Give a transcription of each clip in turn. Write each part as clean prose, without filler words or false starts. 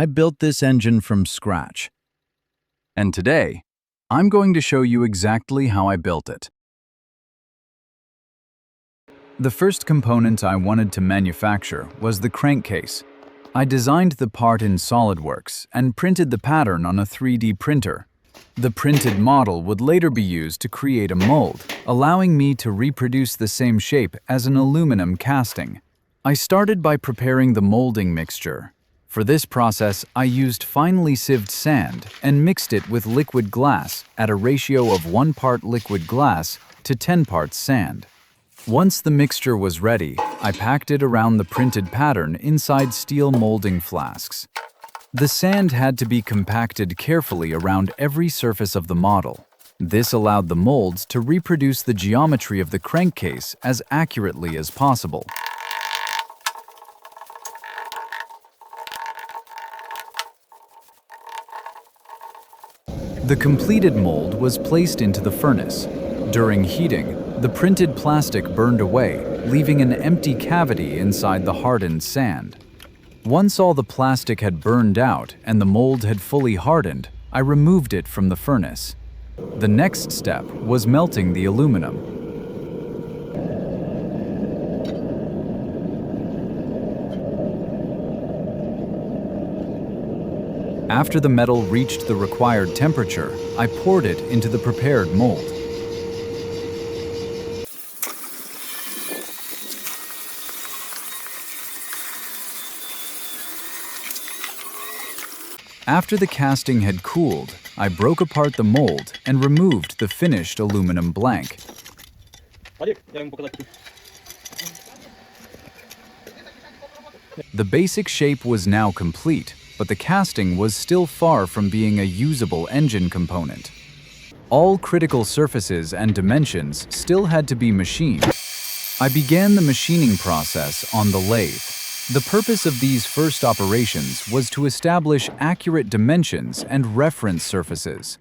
I built this engine from scratch. And today, I'm going to show you exactly how I built it. The first component I wanted to manufacture was the crankcase. I designed the part in SolidWorks and printed the pattern on a 3D printer. The printed model would later be used to create a mold, allowing me to reproduce the same shape as an aluminum casting. I started by preparing the molding mixture. For this process, I used finely sieved sand and mixed it with liquid glass at a ratio of 1 part liquid glass to 10 parts sand. Once the mixture was ready, I packed it around the printed pattern inside steel molding flasks. The sand had to be compacted carefully around every surface of the model. This allowed the molds to reproduce the geometry of the crankcase as accurately as possible. The completed mold was placed into the furnace. During heating, the printed plastic burned away, leaving an empty cavity inside the hardened sand. Once all the plastic had burned out and the mold had fully hardened, I removed it from the furnace. The next step was melting the aluminum. After the metal reached the required temperature, I poured it into the prepared mold. After the casting had cooled, I broke apart the mold and removed the finished aluminum blank. The basic shape was now complete, but the casting was still far from being a usable engine component. All critical surfaces and dimensions still had to be machined. I began the machining process on the lathe. The purpose of these first operations was to establish accurate dimensions and reference surfaces.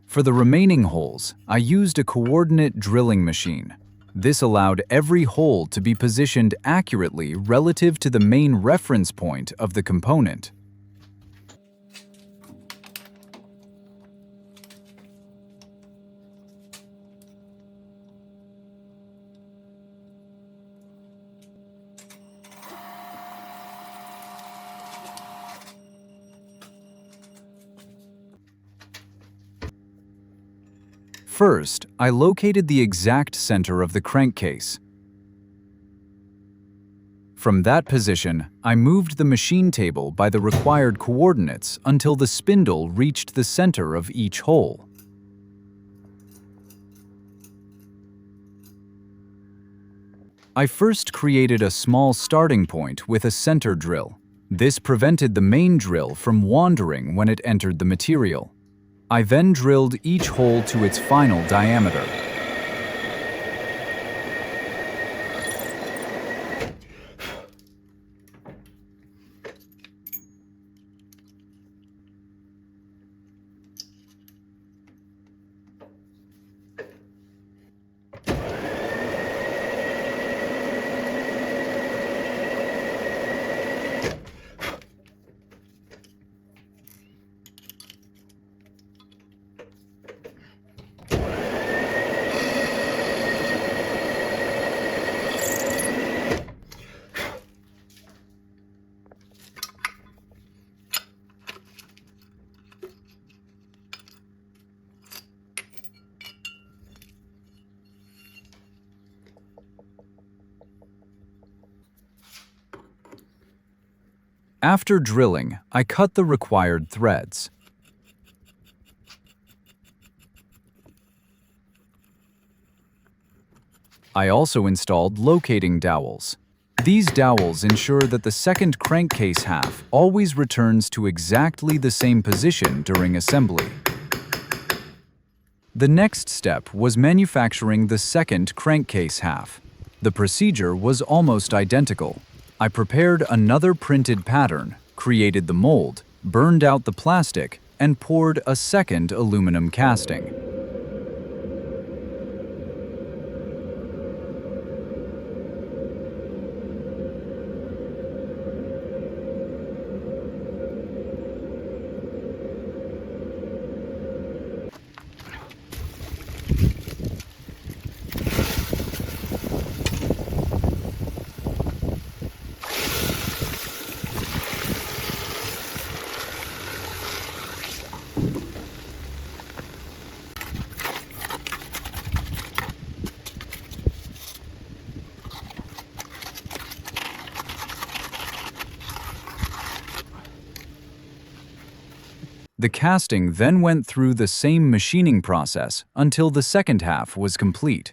For the remaining holes, I used a coordinate drilling machine. This allowed every hole to be positioned accurately relative to the main reference point of the component. First, I located the exact center of the crankcase. From that position, I moved the machine table by the required coordinates until the spindle reached the center of each hole. I first created a small starting point with a center drill. This prevented the main drill from wandering when it entered the material. I then drilled each hole to its final diameter. After drilling, I cut the required threads. I also installed locating dowels. These dowels ensure that the second crankcase half always returns to exactly the same position during assembly. The next step was manufacturing the second crankcase half. The procedure was almost identical. I prepared another printed pattern, created the mold, burned out the plastic, and poured a second aluminum casting. The casting then went through the same machining process until the second half was complete.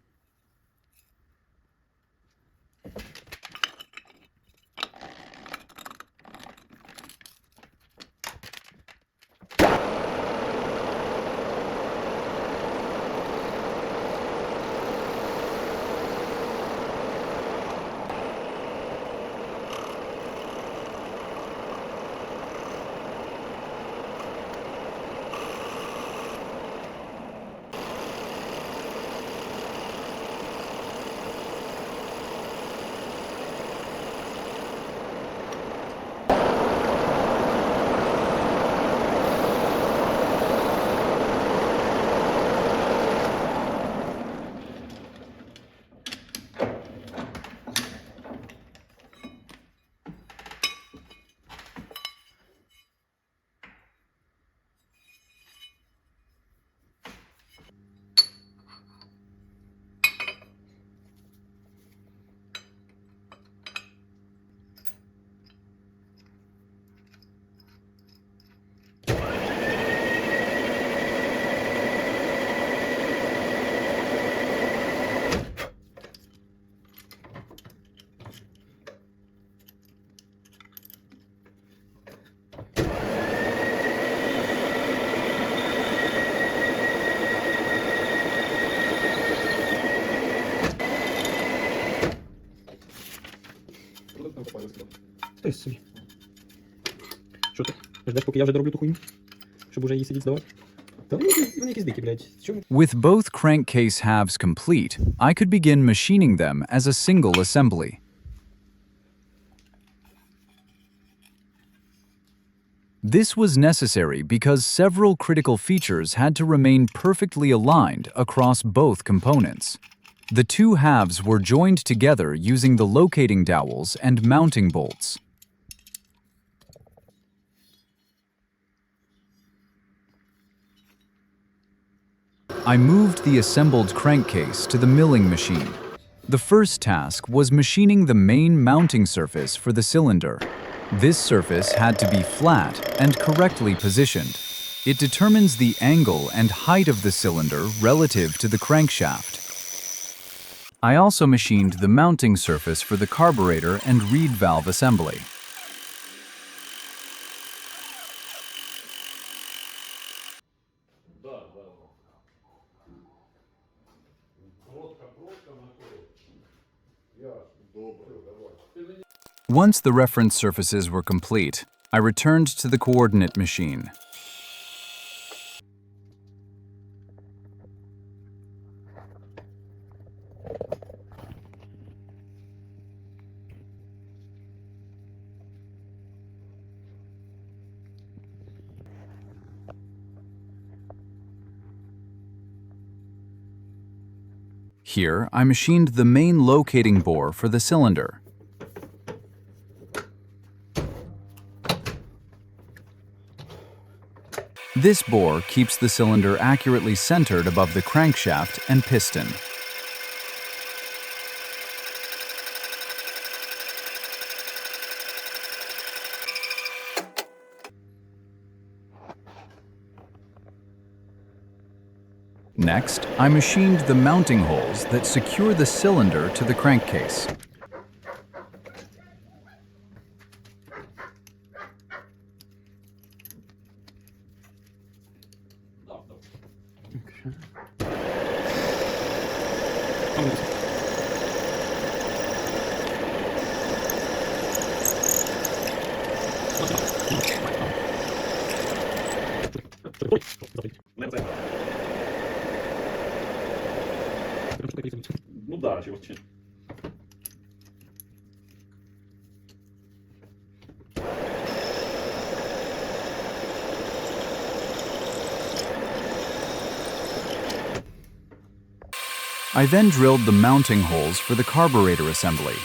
Ти собі. Що ти? Ждеш, поки я вже дороблю ту хуйню? Щоб уже її сидіть здавати? Та вони якісь дикі, блядь. Чому? With both crankcase halves complete, I could begin machining them as a single assembly. This was necessary because several critical features had to remain perfectly aligned across both components. The two halves were joined together using the locating dowels and mounting bolts. I moved the assembled crankcase to the milling machine. The first task was machining the main mounting surface for the cylinder. This surface had to be flat and correctly positioned. It determines the angle and height of the cylinder relative to the crankshaft. I also machined the mounting surface for the carburetor and reed valve assembly. Once the reference surfaces were complete, I returned to the coordinate machine. Here, I machined the main locating bore for the cylinder. This bore keeps the cylinder accurately centered above the crankshaft and piston. Next, I machined the mounting holes that secure the cylinder to the crankcase. Tam burası. Ну да, очень. I then drilled the mounting holes for the carburetor assembly.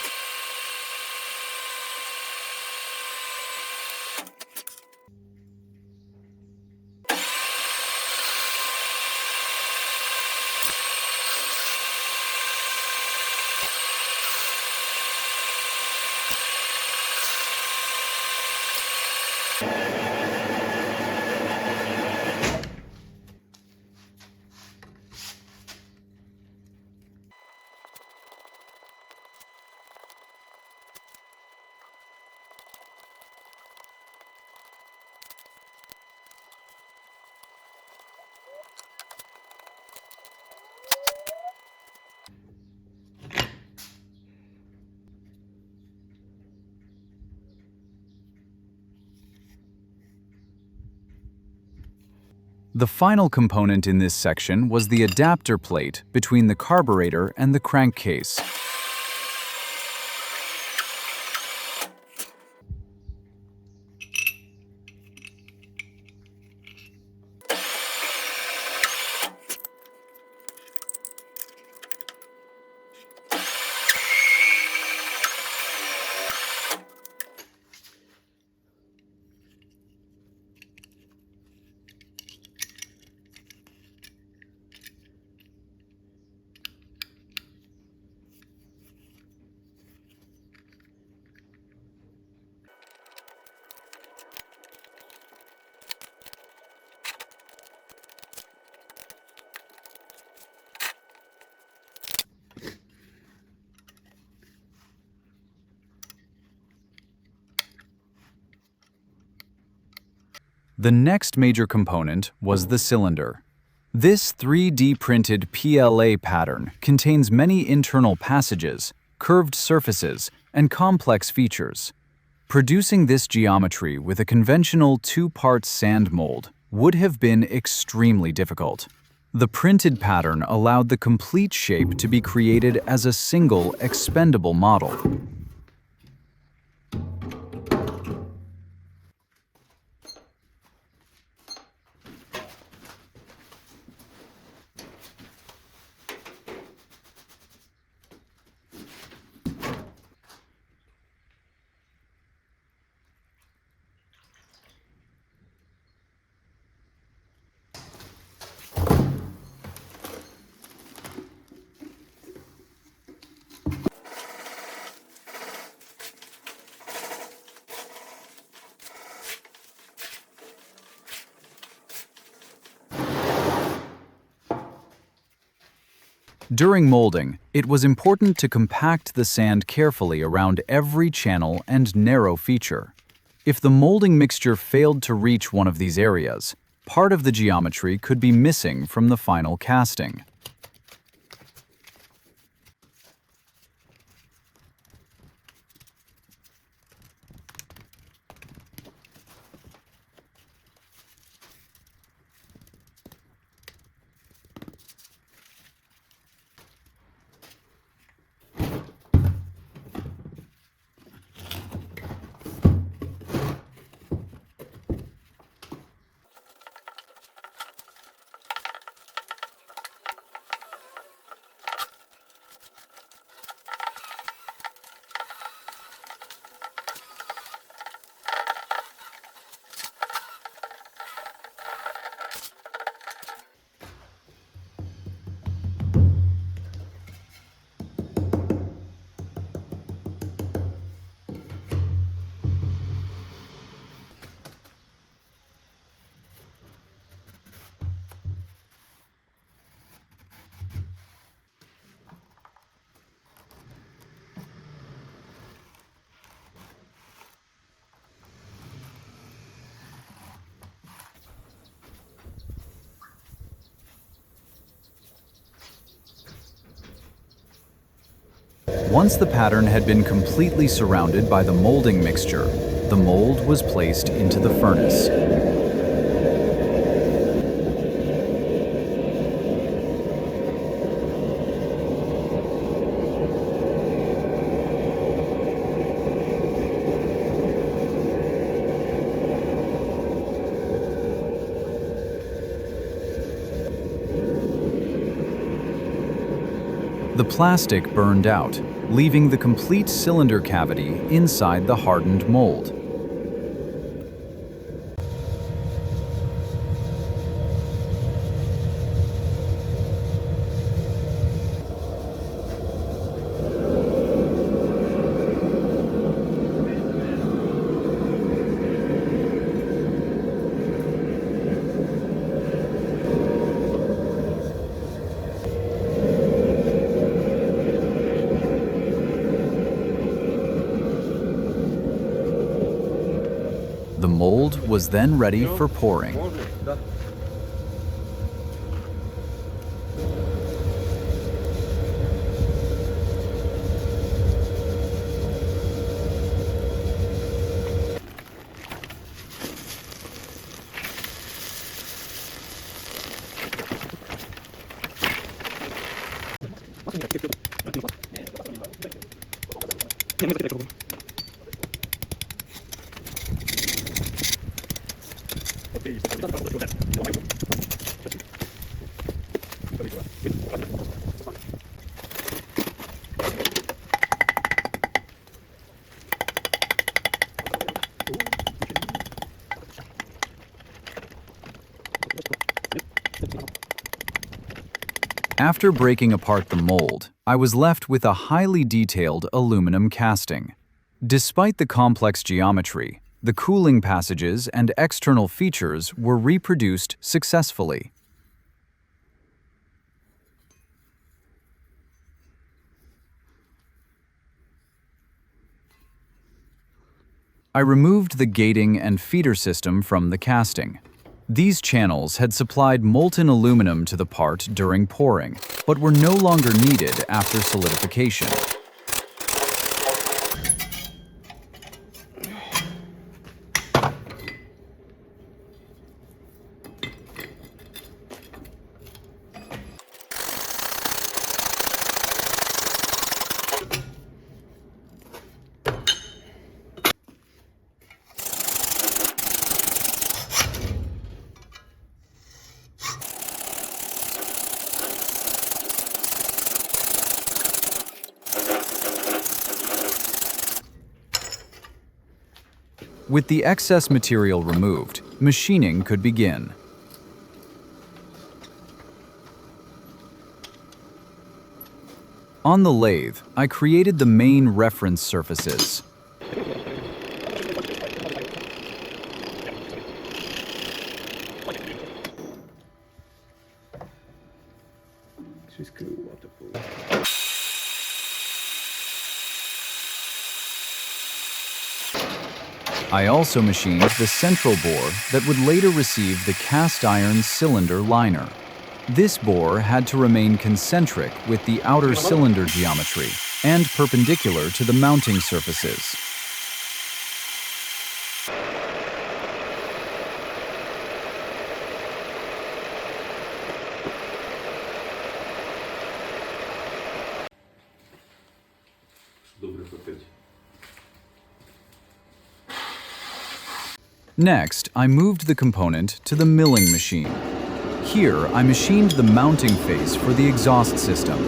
The final component in this section was the adapter plate between the carburetor and the crankcase. The next major component was the cylinder. This 3D printed PLA pattern contains many internal passages, curved surfaces, and complex features. Producing this geometry with a conventional two-part sand mold would have been extremely difficult. The printed pattern allowed the complete shape to be created as a single expendable model. During molding, it was important to compact the sand carefully around every channel and narrow feature. If the molding mixture failed to reach one of these areas, part of the geometry could be missing from the final casting. Once the pattern had been completely surrounded by the molding mixture, the mold was placed into the furnace. The plastic burned out, leaving the complete cylinder cavity inside the hardened mold. The mold was then ready for pouring. After breaking apart the mold, I was left with a highly detailed aluminum casting. Despite the complex geometry, the cooling passages and external features were reproduced successfully. I removed the gating and feeder system from the casting. These channels had supplied molten aluminum to the part during pouring, but were no longer needed after solidification. With the excess material removed, machining could begin. On the lathe, I created the main reference surfaces. I also machined the central bore that would later receive the cast iron cylinder liner. This bore had to remain concentric with the outer cylinder geometry and perpendicular to the mounting surfaces. Next, I moved the component to the milling machine. Here, I machined the mounting face for the exhaust system.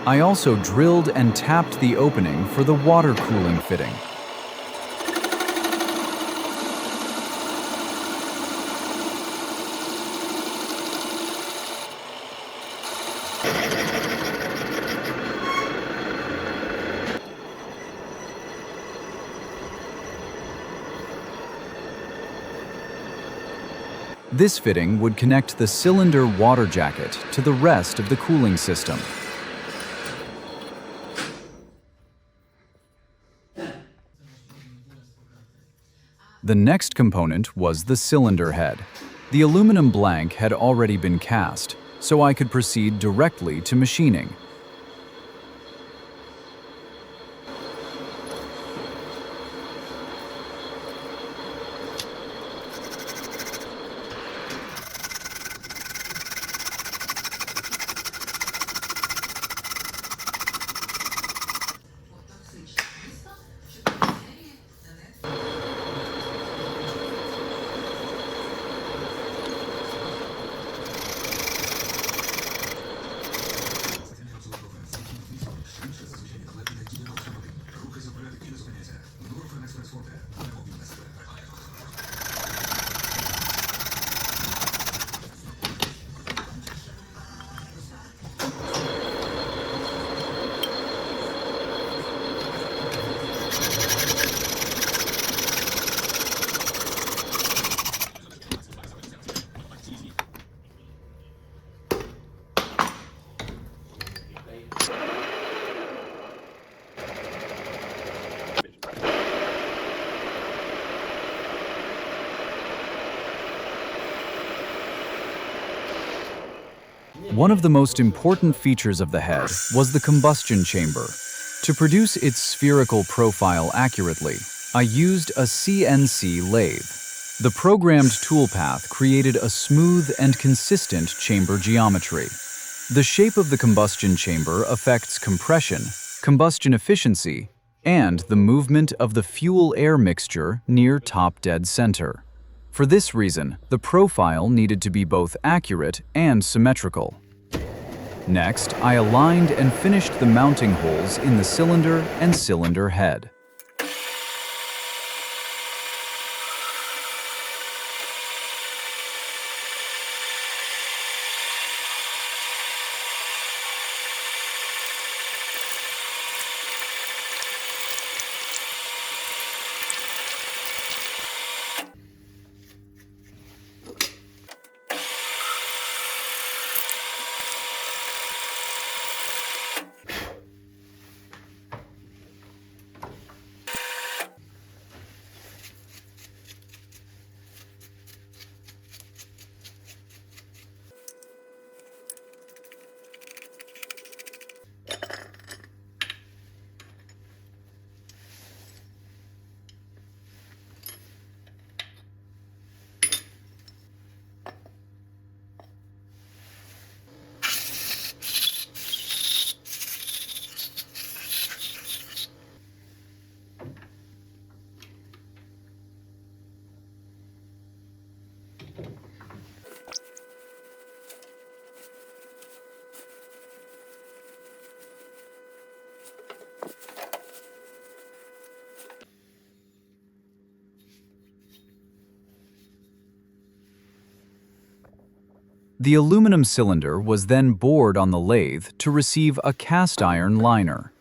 I also drilled and tapped the opening for the water cooling fitting. This fitting would connect the cylinder water jacket to the rest of the cooling system. The next component was the cylinder head. The aluminum blank had already been cast, so I could proceed directly to machining. One of the most important features of the head was the combustion chamber. To produce its spherical profile accurately, I used a CNC lathe. The programmed toolpath created a smooth and consistent chamber geometry. The shape of the combustion chamber affects compression, combustion efficiency, and the movement of the fuel-air mixture near top dead center. For this reason, the profile needed to be both accurate and symmetrical. Next, I aligned and finished the mounting holes in the cylinder and cylinder head. The aluminum cylinder was then bored on the lathe to receive a cast iron liner.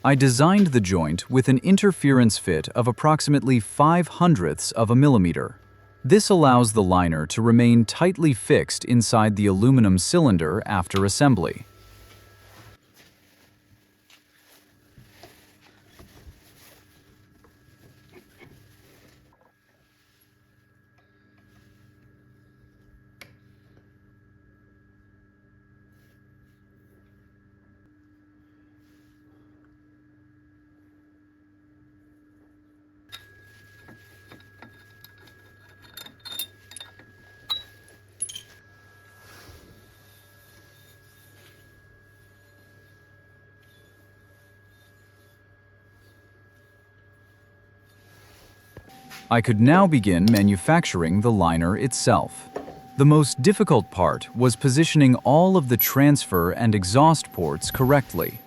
I designed the joint with an interference fit of approximately 0.05 of a millimeter. This allows the liner to remain tightly fixed inside the aluminum cylinder after assembly. I could now begin manufacturing the liner itself. The most difficult part was positioning all of the transfer and exhaust ports correctly.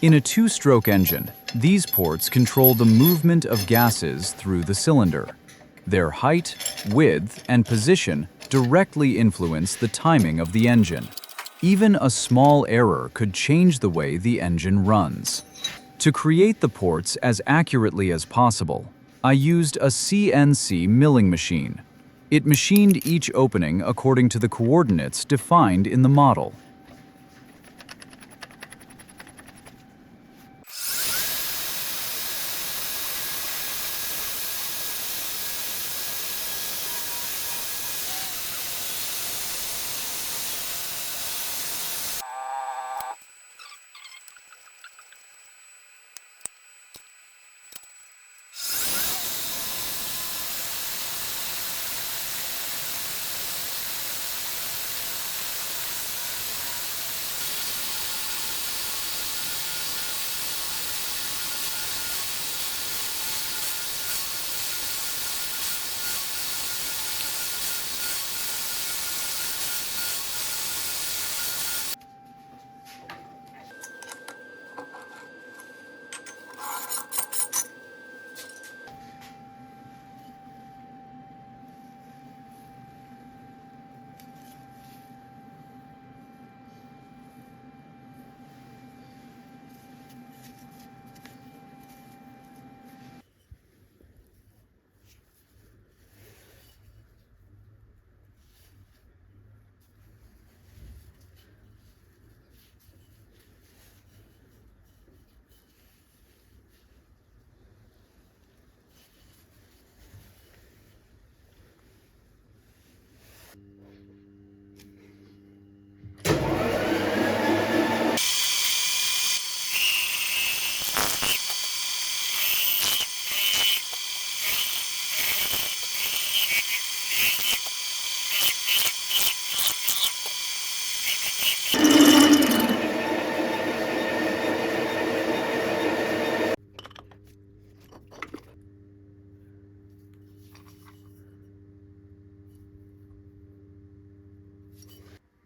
In a two-stroke engine, these ports control the movement of gases through the cylinder. Their height, width, and position directly influence the timing of the engine. Even a small error could change the way the engine runs. To create the ports as accurately as possible, I used a CNC milling machine. It machined each opening according to the coordinates defined in the model.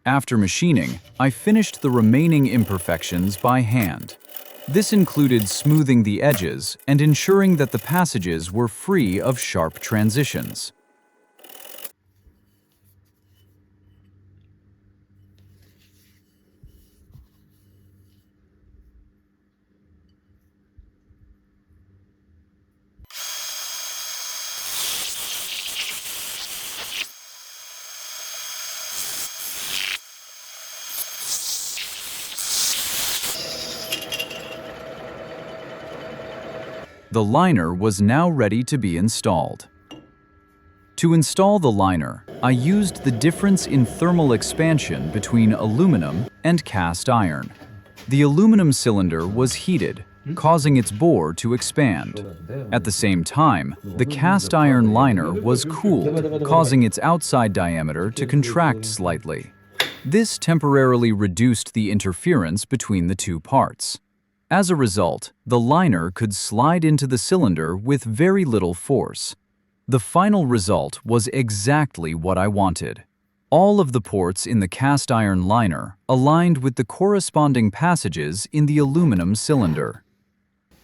After machining, I finished the remaining imperfections by hand. This included smoothing the edges and ensuring that the passages were free of sharp transitions. The liner was now ready to be installed. To install the liner, I used the difference in thermal expansion between aluminum and cast iron. The aluminum cylinder was heated, causing its bore to expand. At the same time, the cast iron liner was cooled, causing its outside diameter to contract slightly. This temporarily reduced the interference between the two parts. As a result, the liner could slide into the cylinder with very little force. The final result was exactly what I wanted. All of the ports in the cast iron liner aligned with the corresponding passages in the aluminum cylinder.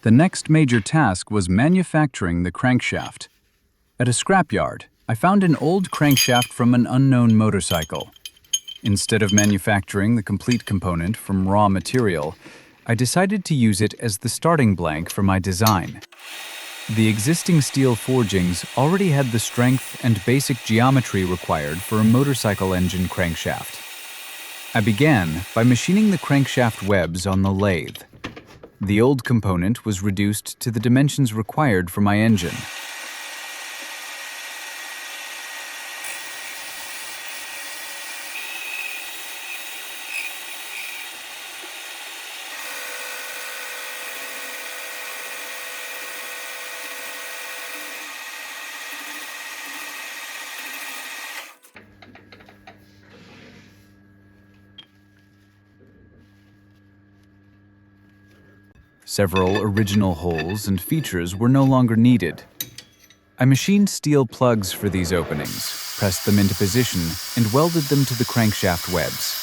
The next major task was manufacturing the crankshaft. At a scrapyard, I found an old crankshaft from an unknown motorcycle. Instead of manufacturing the complete component from raw material, I decided to use it as the starting blank for my design. The existing steel forgings already had the strength and basic geometry required for a motorcycle engine crankshaft. I began by machining the crankshaft webs on the lathe. The old component was reduced to the dimensions required for my engine. Several original holes and features were no longer needed. I machined steel plugs for these openings, pressed them into position, and welded them to the crankshaft webs.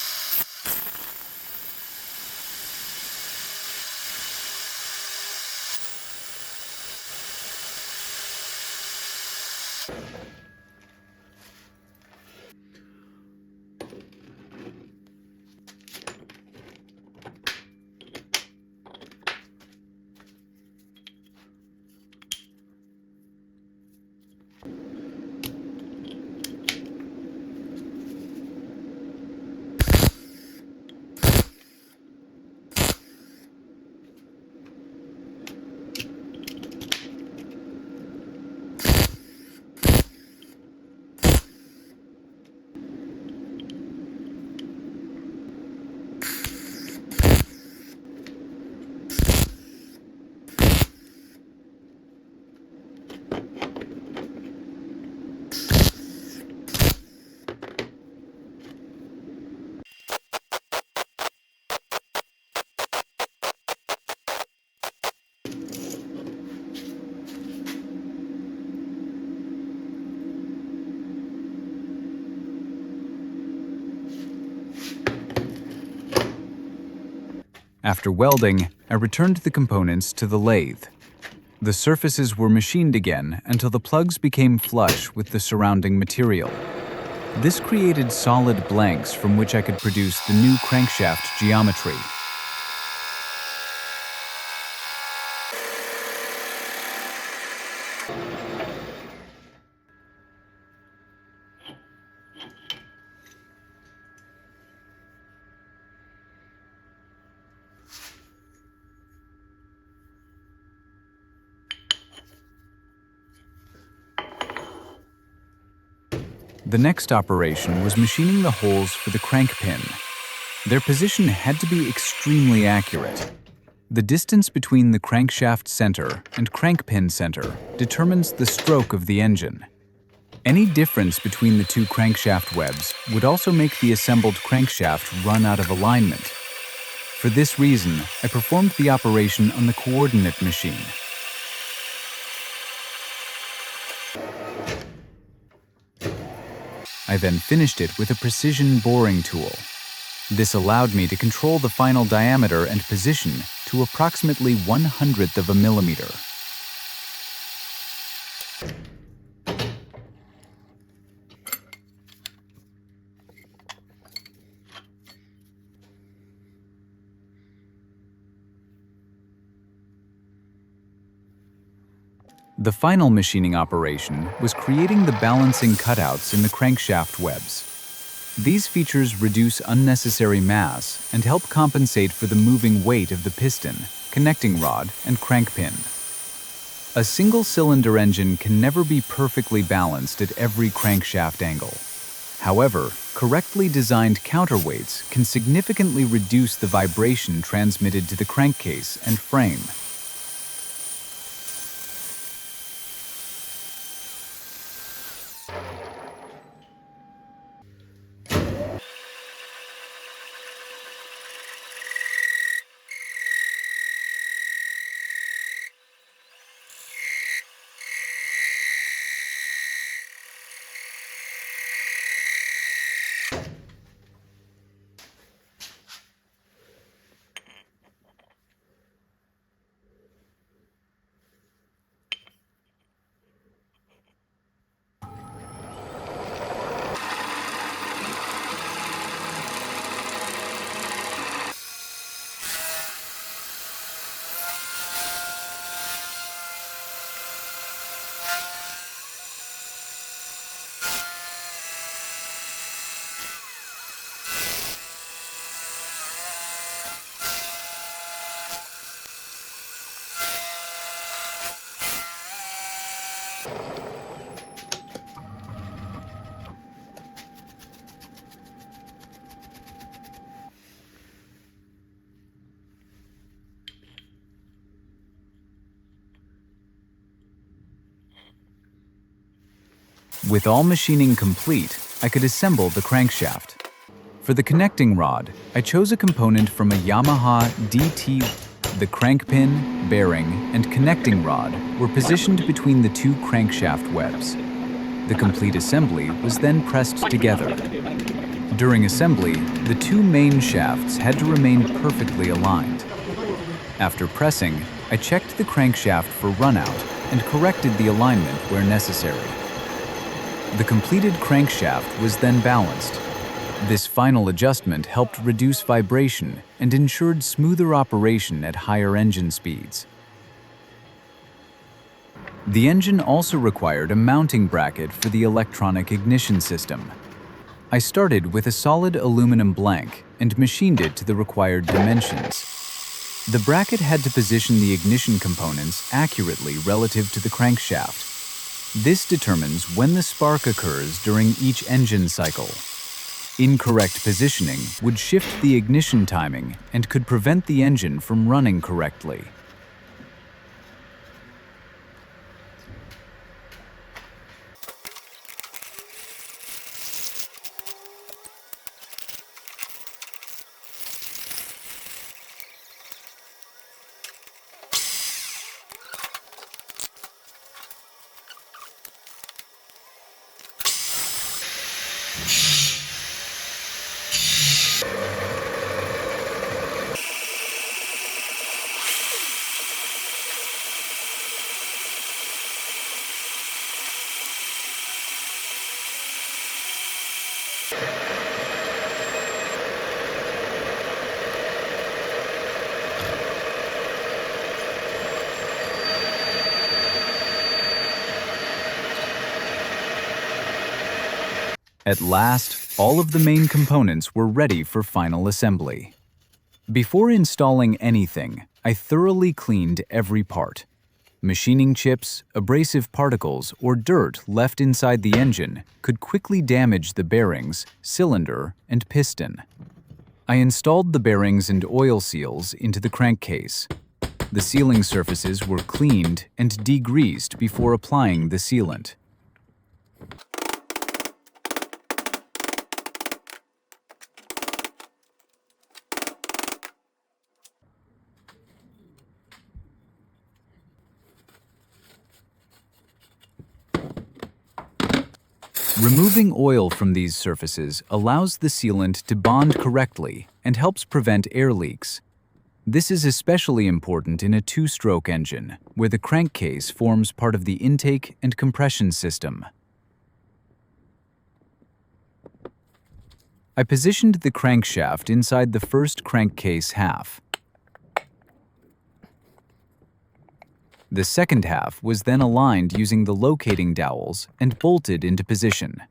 After welding, I returned the components to the lathe. The surfaces were machined again until the plugs became flush with the surrounding material. This created solid blanks from which I could produce the new crankshaft geometry. The next operation was machining the holes for the crank pin. Their position had to be extremely accurate. The distance between the crankshaft center and crank pin center determines the stroke of the engine. Any difference between the two crankshaft webs would also make the assembled crankshaft run out of alignment. For this reason, I performed the operation on the coordinate machine. I then finished it with a precision boring tool. This allowed me to control the final diameter and position to approximately 1/100th of a millimeter. The final machining operation was creating the balancing cutouts in the crankshaft webs. These features reduce unnecessary mass and help compensate for the moving weight of the piston, connecting rod, and crank pin. A single-cylinder engine can never be perfectly balanced at every crankshaft angle. However, correctly designed counterweights can significantly reduce the vibration transmitted to the crankcase and frame. With all machining complete, I could assemble the crankshaft. For the connecting rod, I chose a component from a Yamaha DT The crank pin, bearing, and connecting rod were positioned between the two crankshaft webs. The complete assembly was then pressed together. During assembly, the two main shafts had to remain perfectly aligned. After pressing, I checked the crankshaft for runout and corrected the alignment where necessary. The completed crankshaft was then balanced. This final adjustment helped reduce vibration and ensured smoother operation at higher engine speeds. The engine also required a mounting bracket for the electronic ignition system. I started with a solid aluminum blank and machined it to the required dimensions. The bracket had to position the ignition components accurately relative to the crankshaft. This determines when the spark occurs during each engine cycle. Incorrect positioning would shift the ignition timing and could prevent the engine from running correctly. At last, all of the main components were ready for final assembly. Before installing anything, I thoroughly cleaned every part. Machining chips, abrasive particles, or dirt left inside the engine could quickly damage the bearings, cylinder, and piston. I installed the bearings and oil seals into the crankcase. The sealing surfaces were cleaned and degreased before applying the sealant. Removing oil from these surfaces allows the sealant to bond correctly and helps prevent air leaks. This is especially important in a two-stroke engine, where the crankcase forms part of the intake and compression system. I positioned the crankshaft inside the first crankcase half. The second half was then aligned using the locating dowels and bolted into position.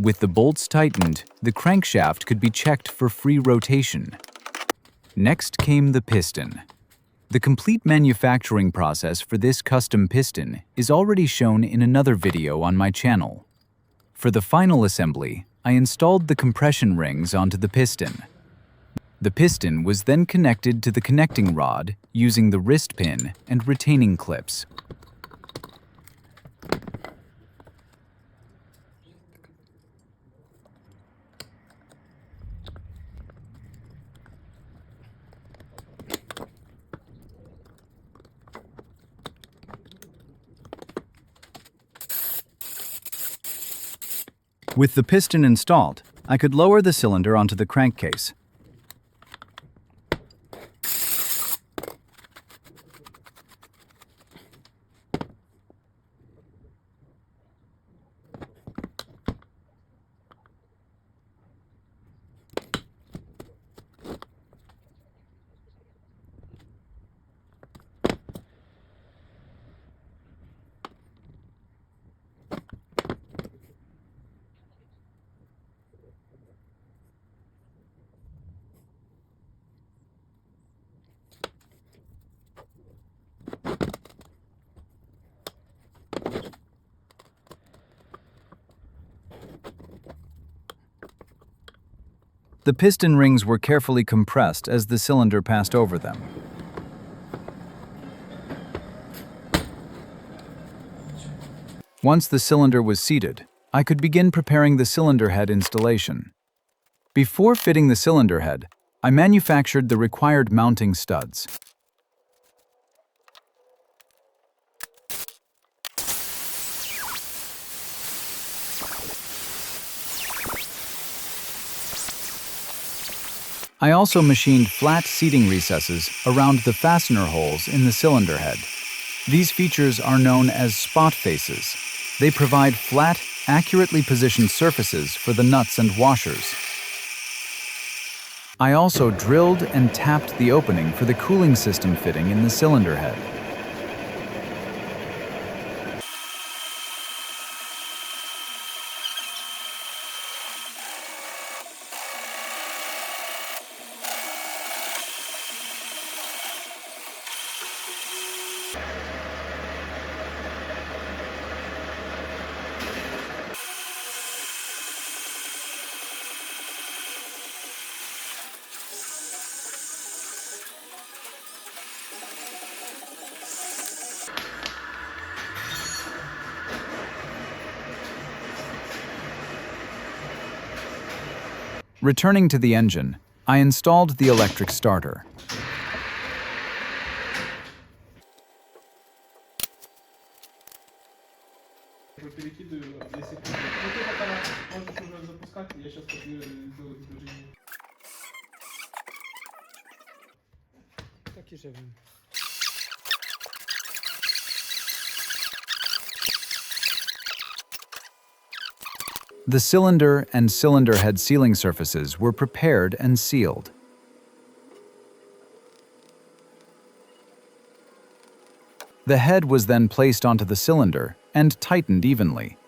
With the bolts tightened, the crankshaft could be checked for free rotation. Next came the piston. The complete manufacturing process for this custom piston is already shown in another video on my channel. For the final assembly, I installed the compression rings onto the piston. The piston was then connected to the connecting rod using the wrist pin and retaining clips. With the piston installed, I could lower the cylinder onto the crankcase. The piston rings were carefully compressed as the cylinder passed over them. Once the cylinder was seated, I could begin preparing the cylinder head installation. Before fitting the cylinder head, I manufactured the required mounting studs. I also machined flat seating recesses around the fastener holes in the cylinder head. These features are known as spot faces. They provide flat, accurately positioned surfaces for the nuts and washers. I also drilled and tapped the opening for the cooling system fitting in the cylinder head. Returning to the engine, I installed the electric starter. Перекидываю, если... Ну, ты пока можешь уже запускать, я сейчас сделаю движение. Так и живем. The cylinder and cylinder head sealing surfaces were prepared and sealed. The head was then placed onto the cylinder and tightened evenly.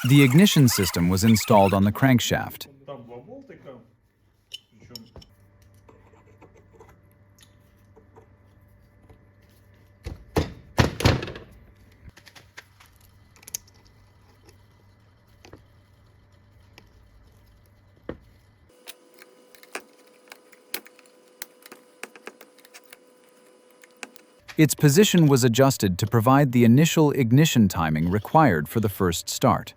The ignition system was installed on the crankshaft. Там два болтика. Причем Its position was adjusted to provide the initial ignition timing required for the first start.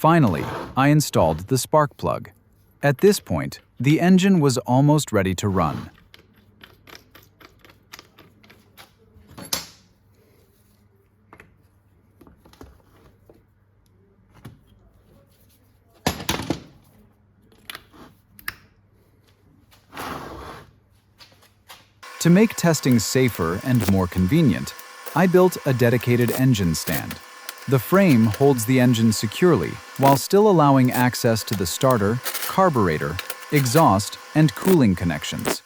Finally, I installed the spark plug. At this point, the engine was almost ready to run. To make testing safer and more convenient, I built a dedicated engine stand. The frame holds the engine securely while still allowing access to the starter, carburetor, exhaust, and cooling connections.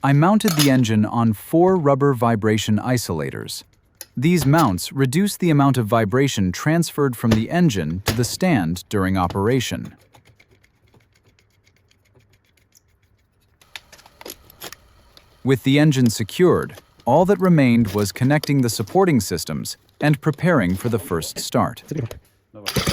I mounted the engine on 4 rubber vibration isolators. These mounts reduce the amount of vibration transferred from the engine to the stand during operation. With the engine secured, all that remained was connecting the supporting systems and preparing for the first start. давай.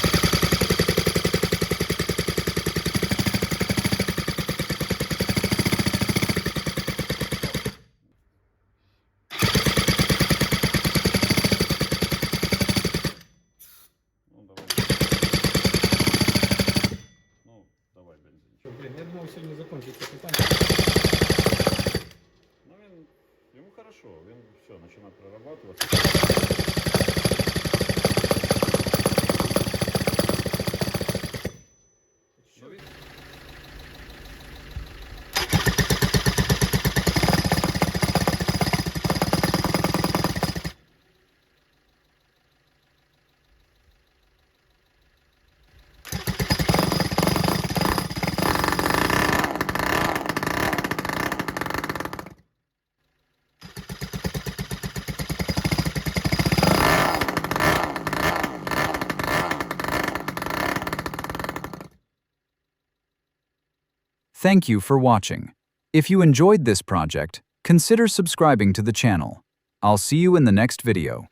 Thank you for watching. If you enjoyed this project, consider subscribing to the channel. I'll see you in the next video.